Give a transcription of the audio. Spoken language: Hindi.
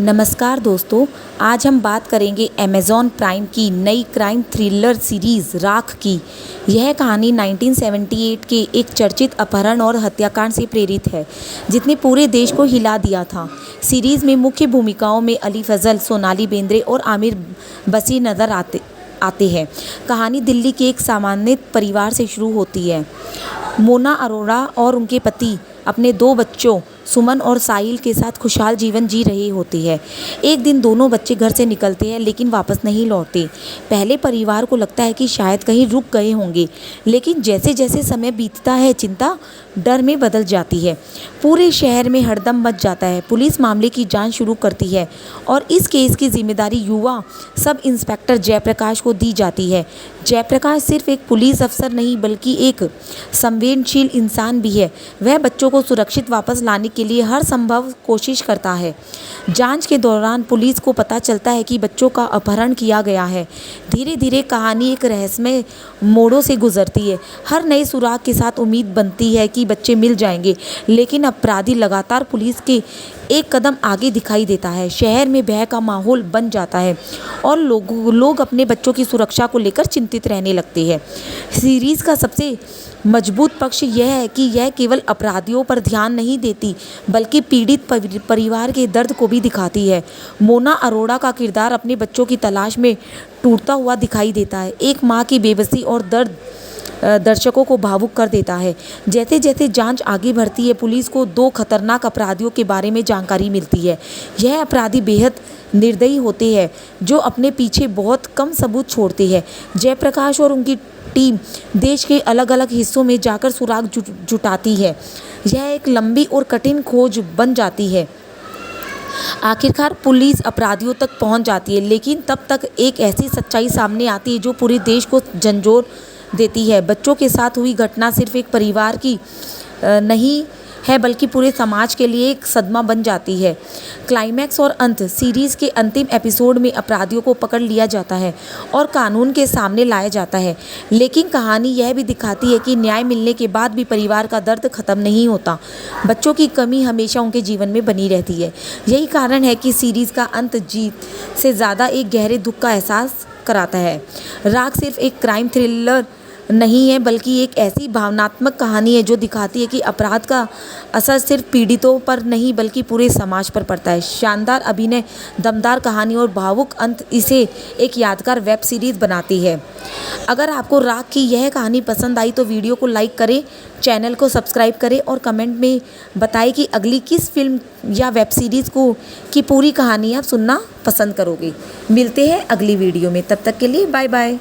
नमस्कार दोस्तों, आज हम बात करेंगे अमेज़ॉन प्राइम की नई क्राइम थ्रिलर सीरीज़ राख की। यह कहानी 1978 के एक चर्चित अपहरण और हत्याकांड से प्रेरित है जिसने पूरे देश को हिला दिया था। सीरीज़ में मुख्य भूमिकाओं में अली फजल, सोनाली बेंद्रे और आमिर बशीर नज़र आते हैं। कहानी दिल्ली के एक सामान्य परिवार से शुरू होती है। मोना अरोड़ा और उनके पति अपने 2 बच्चों सुमन और साहिल के साथ खुशहाल जीवन जी रही होती है। एक दिन दोनों बच्चे घर से निकलते हैं लेकिन वापस नहीं लौटते। पहले परिवार को लगता है कि शायद कहीं रुक गए होंगे, लेकिन जैसे जैसे समय बीतता है चिंता डर में बदल जाती है। पूरे शहर में हड़दम मच जाता है। पुलिस मामले की जांच शुरू करती है और इस केस की जिम्मेदारी युवा सब इंस्पेक्टर जयप्रकाश को दी जाती है। जयप्रकाश सिर्फ एक पुलिस अफसर नहीं बल्कि एक संवेदनशील इंसान भी है। वह बच्चों को सुरक्षित वापस लाने के लिए हर संभव कोशिश करता है। जांच के दौरान पुलिस को पता चलता है कि बच्चों का अपहरण किया गया है। धीरे धीरे कहानी एक रहस्यमय मोड़ों से गुजरती है। हर नए सुराग के साथ उम्मीद बनती है कि बच्चे मिल जाएंगे, लेकिन अपराधी लगातार पुलिस के एक कदम आगे दिखाई देता है। शहर में भय का माहौल बन जाता है और लोग अपने बच्चों की सुरक्षा को लेकर चिंतित रहने लगते हैं। सीरीज़ का सबसे मजबूत पक्ष यह है कि यह केवल अपराधियों पर ध्यान नहीं देती बल्कि पीड़ित परिवार के दर्द को भी दिखाती है। मोना अरोड़ा का किरदार अपने बच्चों की तलाश में टूटता हुआ दिखाई देता है। एक माँ की बेबसी और दर्द दर्शकों को भावुक कर देता है। जैसे जैसे जांच आगे बढ़ती है, पुलिस को 2 खतरनाक अपराधियों के बारे में जानकारी मिलती है। यह अपराधी बेहद निर्दयी होते हैं जो अपने पीछे बहुत कम सबूत छोड़ते हैं। जयप्रकाश और उनकी टीम देश के अलग अलग हिस्सों में जाकर सुराग जुटाती है। यह एक लंबी और कठिन खोज बन जाती है। आखिरकार पुलिस अपराधियों तक पहुंच जाती है, लेकिन तब तक एक ऐसी सच्चाई सामने आती है जो पूरे देश को झंझोर देती है। बच्चों के साथ हुई घटना सिर्फ एक परिवार की नहीं है बल्कि पूरे समाज के लिए एक सदमा बन जाती है। क्लाइमैक्स और अंत सीरीज़ के अंतिम एपिसोड में अपराधियों को पकड़ लिया जाता है और कानून के सामने लाया जाता है, लेकिन कहानी यह भी दिखाती है कि न्याय मिलने के बाद भी परिवार का दर्द खत्म नहीं होता। बच्चों की कमी हमेशा उनके जीवन में बनी रहती है। यही कारण है कि सीरीज़ का अंत जीत से ज़्यादा एक गहरे दुख का एहसास कराता है। राख सिर्फ एक क्राइम थ्रिलर नहीं है बल्कि एक ऐसी भावनात्मक कहानी है जो दिखाती है कि अपराध का असर सिर्फ पीड़ितों पर नहीं बल्कि पूरे समाज पर पड़ता है। शानदार अभिनय, दमदार कहानी और भावुक अंत इसे एक यादगार वेब सीरीज़ बनाती है। अगर आपको राख की यह कहानी पसंद आई तो वीडियो को लाइक करें, चैनल को सब्सक्राइब करें और कमेंट में बताएं कि अगली किस फिल्म या वेब सीरीज़ की पूरी कहानी आप सुनना पसंद करोगे। मिलते हैं अगली वीडियो में, तब तक के लिए बाय बाय।